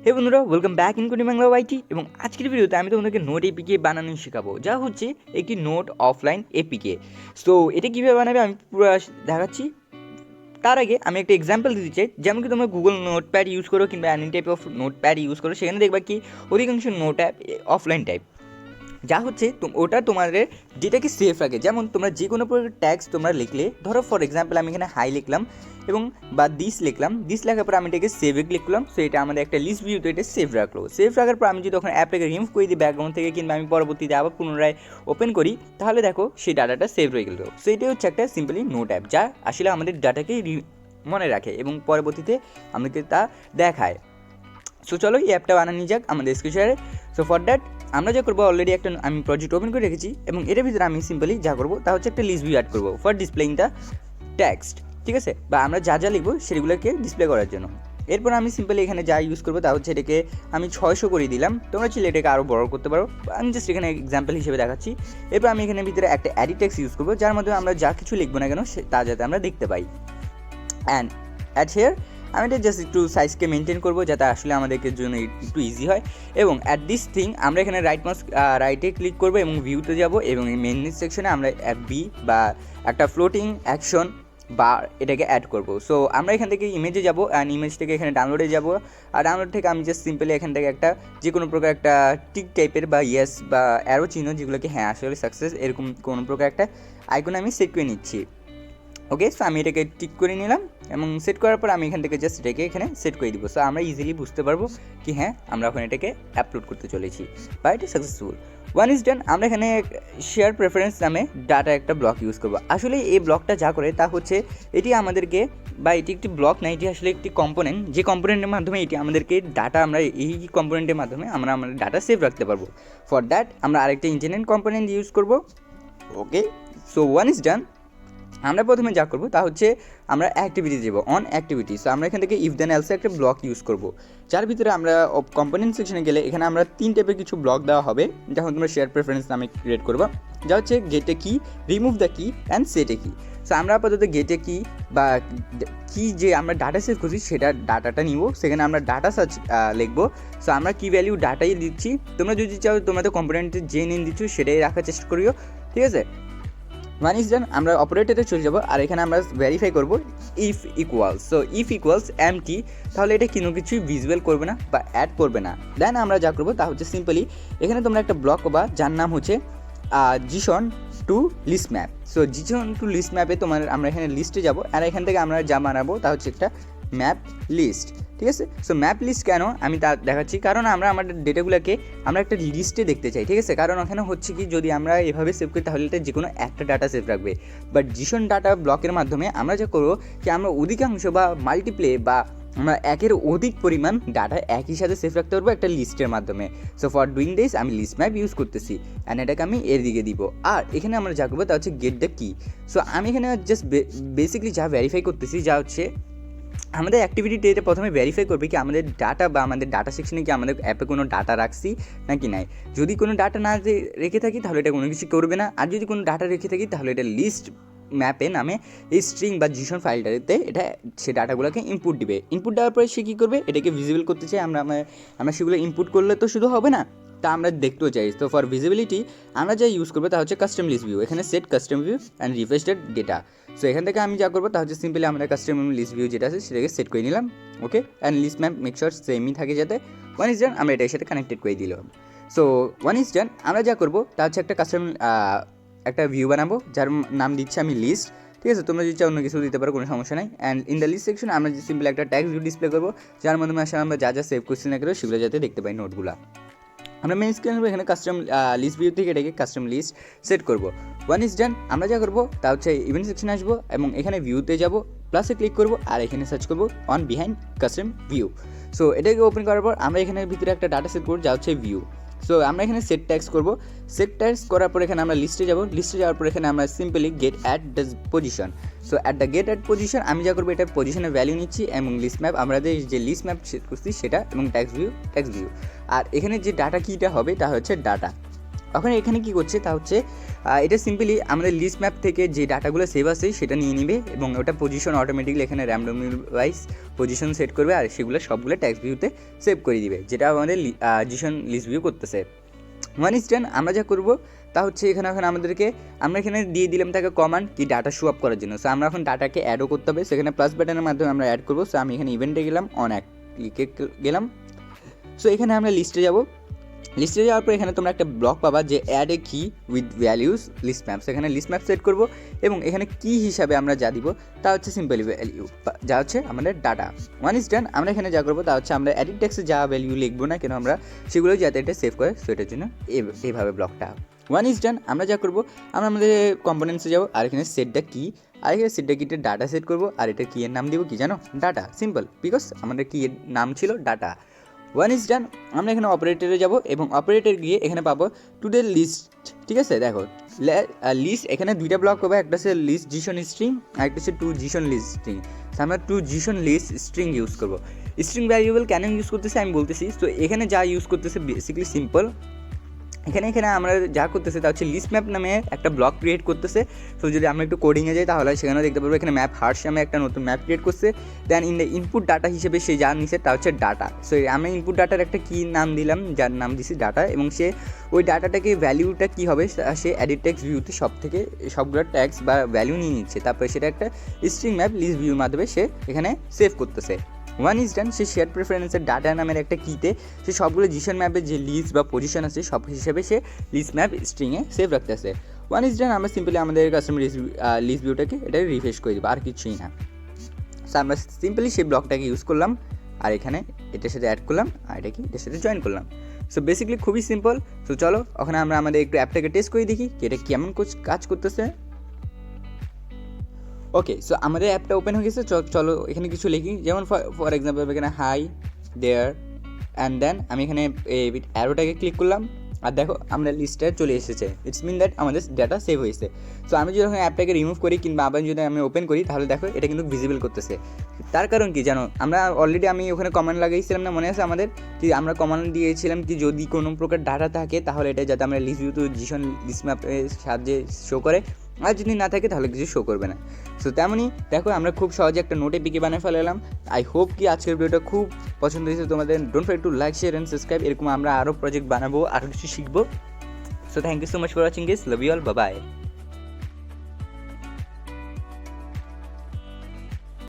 হে বন্ধুরা, welcome back in coding Bangla YT. এবং আজকের ভিডিওতে আমি তোমাদেরকে নোট এপিকে বানানো শেখাবো, যা হচ্ছে একটি নোট অফলাইন এপিকে। সো এটা কীভাবে বানাবে আমি পুরো দেখাচ্ছি। তার আগে আমি একটা এক্সাম্পল দিতে চাই। যেমন কি তোমরা গুগল নোট প্যাড ইউজ করো কিংবা any type of note pad use করো, সেখানে দেখবা কি অধিকাংশ নোট অ্যাপ অফলাইন টাইপ, যা হচ্ছে ওটা তোমাদের ডেটাকে সেফ রাখে। যেমন তোমরা যে কোনো প্রকার ট্যাক্স তোমরা লিখলে, ধরো ফর এক্সাম্পল আমি এখানে হাই লিখলাম এবং বা দিস লিখলাম, দিস লেখার পর আমি এটাকে সেভে ক্লিক করলাম। সো এটা আমাদের একটা লিস্ট ভিউতে এটা সেভ রাখলো। সেভ রাখার পর আমি যদি তখন অ্যাপটাকে রিমুভ করে দিই ব্যাকগ্রাউন্ড থেকে, কিংবা আমি পরবর্তীতে আবার পুনরায় ওপেন করি, তাহলে দেখো সেই ডাটাটা সেভ হয়ে গেল। সো এটাই হচ্ছে একটা সিম্পলি নোট অ্যাপ, যা আসলে আমাদের ডাটাকে মনে রাখে এবং পরবর্তীতে আমাদেরকে তা দেখায়। সো চলো এই অ্যাপটা বানানো যাক আমাদের স্ক্রিনশটে। সো ফর দ্যাট আমরা যা করবো, অলরেডি একটা আমি প্রজেক্ট ওপেন করে রেখেছি এবং এর ভিতরে আমি সিম্পলি যা করবো তা হচ্ছে একটা লিস্ট ভিউ অ্যাড করবো ফর ডিসপ্লেইং দ্য টেক্সট, ঠিক আছে, বা আমরা যা যা লিখবো সেগুলোকে ডিসপ্লে করার জন্য। এরপর আমি সিম্পলি এখানে যা ইউজ করবো তা হচ্ছে এটাকে আমি 600 করে দিলাম। তোমরা চাইলে এটাকে আরও বড় করতে পারো, আমি জাস্ট এখানে এক্সাম্পল হিসেবে দেখাচ্ছি। এরপর আমি এখানে ভিতরে একটা এডিট টেক্সট ইউজ করবো, যার মাধ্যমে আমরা যা কিছু লিখবো না কেন তা যাতে আমরা দেখতে পাই। অ্যান্ড অ্যাট হিয়ার আমি এটা জাস্ট একটু সাইজকে মেনটেন করবো যাতে আসলে আমাদেরকে জন্য একটু ইজি হয়। এবং অ্যাট দিস থিং আমরা এখানে রাইটে ক্লিক করবো এবং ভিউতে যাব এবং এই মেন সেকশনে আমরা বি বা একটা ফ্লোটিং অ্যাকশন বা এটাকে অ্যাড করবো। সো আমরা এখান থেকে ইমেজে যাবো অ্যান্ড ইমেজ থেকে এখানে ডাউনলোডে যাবো। আর ডাউনলোড থেকে আমি জাস্ট সিম্পলি এখান থেকে একটা যে কোনো প্রকার একটা টিক টাইপের বা ইয়েস বা অ্যারো চিহ্ন, যেগুলোকে হ্যাঁ আসলে সাকসেস, এরকম কোনো প্রকার একটা আইকন আমি সেট করে নিচ্ছি। ওকে, সো আমি এটাকে টিক করে নিলাম এবং সেট করার পর আমি এখান থেকে জাস্ট এটাকে এখানে সেট করে দিব। সো আমরা ইজিলি বুঝতে পারবো কি হ্যাঁ আমরা এখন এটাকে আপলোড করতে চলেছি বা এটি সাকসেসফুল। One is done. আমরা এখানে শেয়ার প্রেফারেন্স নামে ডাটা একটা ব্লক ইউজ করবো। আসলে এই ব্লকটা যা করে তা হচ্ছে এটি আমাদেরকে, বা এটি একটি ব্লক না, এটি আসলে একটি কম্পোনেন্ট, যে কম্পোনেন্টের মাধ্যমে এটি আমাদেরকে ডাটা, আমরা এই কম্পোনেন্টের মাধ্যমে আমরা আমাদের ডাটা সেভ রাখতে পারবো। ফর দ্যাট আমরা আরেকটা ইন্টারনেট কম্পোনেন্ট ইউজ করবো। ওকে, সো ওয়ান ইজ ডান। আমরা প্রথমে যা করবো তা হচ্ছে আমরা অ্যাক্টিভিটি দেবো, অন অ্যাক্টিভিটি। সো আমরা এখান থেকে ইফ দেন এলসে একটা ব্লক ইউজ করবো, যার ভিতরে আমরা কম্পোনেন্ট সেকশনে গেলে এখানে আমরা 3 টাইপের কিছু ব্লক দেওয়া হবে, যখন তোমরা শেয়ার প্রেফারেন্স নামে ক্রিয়েট করবো, যা হচ্ছে গেটে কি, রিমুভ দ্য কি অ্যান্ড সেটে কি। সো আমরা আপাতত গেটে কি বা কি যে আমরা ডাটা সেভ করছি সেটা ডাটাটা নিব, সেখানে আমরা ডাটা সার্চ লিখবো। সো আমরা কি ভ্যালিউ ডাটাই দিচ্ছি, তোমরা যদি চাও তোমাদের কম্পোনেন্টের যে নেম দিচ্ছ সেটাই রাখার চেষ্টা করিও, ঠিক আছে। One is done. আমরা অপারেটরে চলে যাবো আর এখানে আমরা ভেরিফাই করবো if equals. So if equals empty, তাহলে এটা কোনো কিছুই ভিজুয়াল করবে না বা অ্যাড করবে না। দেন আমরা যা করবো তা হচ্ছে সিম্পলি এখানে তোমরা একটা ব্লক বা যার নাম হচ্ছে জিসন two list map. So জিসন two list ম্যাপে আমরা এখানে লিস্টে যাবো আর এখান থেকে আমরা যা বানাবো তা হচ্ছে একটা ম্যাপ লিস্ট, ঠিক আছে। সো ম্যাপ লিস্ট কেন আমি তা দেখাচ্ছি, কারণ আমরা আমাদের ডেটাগুলোকে আমরা একটা লিস্টে দেখতে চাই, ঠিক আছে। কারণ ওখানে হচ্ছে কি যদি আমরা এভাবে সেভ করি তাহলে এটা যে কোনো একটা ডাটা সেভ রাখবে, বাট জিসন ডাটা ব্লকের মাধ্যমে আমরা যা করবো কি আমরা অধিকাংশ বা মাল্টিপ্লে বা আমরা একের অধিক পরিমাণ ডাটা একই সাথে সেভ রাখতে পারবো একটা লিস্টের মাধ্যমে। সো ফর ডুইং দিস আমি লিস্ট ম্যাপ ইউজ করতেছি অ্যান্ড এটাকে আমি এর দিকে দিব। আর এখানে আমরা যা করবো তা হচ্ছে গেট দ্য কি। সো আমি এখানে জাস্ট বেসিকলি যা ভেরিফাই করতেছি, যা হচ্ছে আমাদের অ্যাক্টিভিটি এটা প্রথমে ভেরিফাই করবে কি আমাদের ডাটা বা আমাদের ডাটা সেকশনে কি আমাদের অ্যাপে কোনো ডাটা রাখছি নাকি নাই। যদি কোনো ডাটা না রেখে থাকি তাহলে এটা কোনো কিছু করবে না, আর যদি কোনো ডাটা রেখে থাকি তাহলে এটা লিস্ট ম্যাপে নামে এই স্ট্রিং বা জিসন ফাইলটাতে এটা সে ডাটাগুলোকে ইনপুট দিবে। ইনপুট দেওয়ার পরে সে কী করবে, এটাকে ভিজিবল করতে চাই আমরা সেগুলো ইনপুট করলে তো শুধু হবে না, তা আমরা দেখতেও চাই। তো ফর ভিজিবিলিটি আমরা যা ইউজ করবো তা হচ্ছে কাস্টম লিস্ট ভিউ। এখানে set custom view and refreshed data. So এখান থেকে আমি যা করবো তা হচ্ছে সিম্পলি আমাদের কাস্টম লিস্ট ভিউ যেটা আছে সেটাকে সেট করে নিলাম। Okay, and list map make sure সেমই থাকে যাতে। ওয়ান ইজ ডান, আমরা এটার সাথে কানেক্টেড করে দিলাম। So one is done. আমরা যা করবো তা হচ্ছে একটা কাস্টম একটা ভিউ বানাবো যার নাম দিচ্ছি আমি লিস্ট, ঠিক আছে। তোমরা যদি চাও অন্য কিছু দিতে পারো, কোনো সমস্যা নাই। And in the list section আমরা সিম্পলি একটা ট্যাক্স ভিউ ডিসপ্লে করবো, যার মাধ্যমে আসলে আমরা যা যা সেভ করছি না করবো সেগুলো যাতে দেখতে পাই নোটগুলো। আমরা মেন স্ক্রিনে এখানে কাস্টম লিস্ট ভিউ থেকে এটাকে কাস্টম লিস্ট সেট করবো। One is done. আমরা যা করবো তা হচ্ছে ইভেন্ট সেকশনে আসবো এবং এখানে ভিউতে যাবো, প্লাসে ক্লিক করবো আর এখানে সার্চ করবো on behind custom view. So এটাকে ওপেন করার পর আমরা এখানে ভিতরে একটা ডাটা সেট করবো যা হচ্ছে ভিউ। সো আমরা এখানে সেট ট্যাক্স করবো। সেট ট্যাক্স করার পর এখানে আমরা লিস্টে যাবো, লিস্টে যাওয়ার পর এখানে আমরা simply get at the position. So at the get at position আমি যা করবো এটা পজিশনের ভ্যালু নিচ্ছি এবং লিস্ট ম্যাপ আমাদের যে লিস্ট ম্যাপ সেট করছি সেটা এবং ট্যাক্স ভিউ। আর এখানে যে ডাটা কিটা হবে তা হচ্ছে ডাটা। এখন এখানে কী করছে তা হচ্ছে এটা সিম্পলি আমাদের লিস্ট ম্যাপ থেকে যে ডাটাগুলো সেভ আছে সেটা নিয়ে নিবে এবং ওটা পজিশন অটোমেটিকলি এখানে র্যান্ডম ওয়াইজ পজিশন সেট করবে আর সেগুলো সবগুলো টেক্সট ভিউতে সেভ করে দিবে, যেটা আমাদের জিসন লিস্ট ভিউ করতেছে। One is done. আমরা যা করবো তা হচ্ছে এখানে এখন আমরা এখানে দিয়ে দিলাম তাকে কমান্ড কি ডাটা শো আপ করার জন্য। সো আমরা এখন ডাটাকে অ্যাডও করতে হবে, সেখানে প্লাস বাটনের মাধ্যমে আমরা অ্যাড করবো। সো আমি এখানে ইভেন্টে গেলাম, অন এক ক্লিকে গেলাম। সো এখানে আমরা লিস্টে যাওয়ার পর এখানে তোমরা একটা ব্লক পাবা যে অ্যাড এ কি উইথ ভ্যালিউস লিস্ট ম্যাপ। সেখানে লিস্ট ম্যাপ সেট করবো এবং এখানে কি হিসাবে আমরা যা দিব তা হচ্ছে সিম্পলি ভ্যালিউ, যা হচ্ছে আমাদের ডাটা। One is done. আমরা এখানে যা করবো তা হচ্ছে আমরা এডিট টেক্সে যা ভ্যালিউ লিখবো না কেন আমরা সেগুলো যাতে এটা সেভ করে, সো এটার জন্য এইভাবে ব্লকটা। One is done. আমরা যা করবো আমরা আমাদের কম্পোনেন্টসে যাবো আর এখানে সেটটা কি, আর এখানে সেটটা কিটের ডাটা সেট করবো আর এটা কি এর নাম দিব কি জানো, ডাটা। সিম্পল, বিকজ আমাদের কি এর নাম ছিল ডাটা। One is done. আমরা এখানে অপারেটরে যাব এবং অপারেটর গিয়ে এখানে পাবো টুডে লিস্ট। ঠিক আছে, দেখো লিস্ট এখানে দুইটা ব্লক পাবো, একটা হচ্ছে লিস্ট জিসন স্ট্রিং আর একটা হচ্ছে টু জিসন লিস্ট স্ট্রিং। আমরা টু জিসন লিস্ট স্ট্রিং ইউজ করবো। স্ট্রিং ভ্যারিয়েবল কেন ইউজ করতেছে আমি বলতেছি। তো এখানে যা ইউজ করতেছে বেসিক্যালি সিম্পল, এখানে আমরা যা করতেছে তা হচ্ছে লিস্ট ম্যাপ নামে একটা ব্লক ক্রিয়েট করতেছে। সো যদি আমরা একটু কোডিংয়ে যাই তাহলে সেখানে দেখতে পারবো এখানে ম্যাপ হার্স নামে একটা নতুন ম্যাপ ক্রিয়েট করছে। দেন ইন দ্য ইনপুট ডাটা হিসেবে সে যা নিছে তা হচ্ছে ডাটা। সো আমরা ইনপুট ডাটার একটা কি নাম দিলাম, যার নাম দিছি ডাটা, এবং সে ওই ডাটাটাকে ভ্যালিউটা কী হবে সে এডিট টেক্সট ভিউতে সবগুলো ট্যাক্স বা ভ্যালু নিয়ে নিচ্ছে, তারপরে সেটা একটা স্ট্রিং ম্যাপ লিস্ট ভিউর মাধ্যমে সে এখানে সেভ করতেছে। One is done. সে শেয়ার প্রেফারেন্সের ডাটা নামের একটা কিতে সে সবগুলো জিসন ম্যাপের যে লিস্ট বা পজিশন আছে সব হিসেবে সে লিস্ট ম্যাপ স্ট্রিংয়ে সেভ রাখতেছে। One is done. আমরা সিম্পলি আমাদের কাস্টমার লিস্ট ভিউটাকে এটা রিফ্রেশ করে দেবো, আর কিছুই না। সো আমরা সিম্পলি সেই ব্লকটাকে ইউজ করলাম আর এখানে এটার সাথে অ্যাড করলাম আর এটাকে এটার সাথে জয়েন করলাম। সো বেসিক্যালি খুবই সিম্পল। সো চলো ওখানে আমরা আমাদের একটু অ্যাপটাকে টেস্ট করে দেখি কি এটা কেমন কাজ করতেছে। ওকে, সো আমাদের অ্যাপটা ওপেন হয়ে গেছে। চলো এখানে কিছু লিখি, যেমন ফর এক্সাম্পল এখানে হাই দেয়ার অ্যান্ড দেন আমি এখানে এই অ্যারোটাকে ক্লিক করলাম আর দেখো আমরা লিস্টে চলে এসেছে। ইটস মিন দ্যাট আমাদের ডাটা সেভ হয়েছে। সো আমি যদি অ্যাপটাকে রিমুভ করি কিংবা আবার যদি আমি ওপেন করি তাহলে দেখো এটা কিন্তু ভিজিবল করতেছে। তার কারণ কি জানো, আমরা অলরেডি আমি ওখানে কমান্ড লাগাইছিলাম না, মনে আছে আমাদের কি আমরা কমান্ড দিয়েছিলাম কি যদি কোনো প্রকার ডাটা থাকে তাহলে এটা যাতে আমরা লিস্ট ভিউ তো জিসন লিস্ট ম্যাপের সাহায্যে শো করে, আর যদি না থাকে তাহলে কিছু শো করবে না। সো তেমনই দেখো আমরা খুব সহজে একটা নোট এপিকে বানিয়ে ফেলালাম। আই হোপ কি আজকের ভিডিওটা খুব পছন্দ হয়েছে তোমাদের। Don't forget to like share and subscribe. এরকম আমরা আরও প্রজেক্ট বানাবো, আরও কিছু শিখবো। So thank you so much for watching this. Love you all, bye by.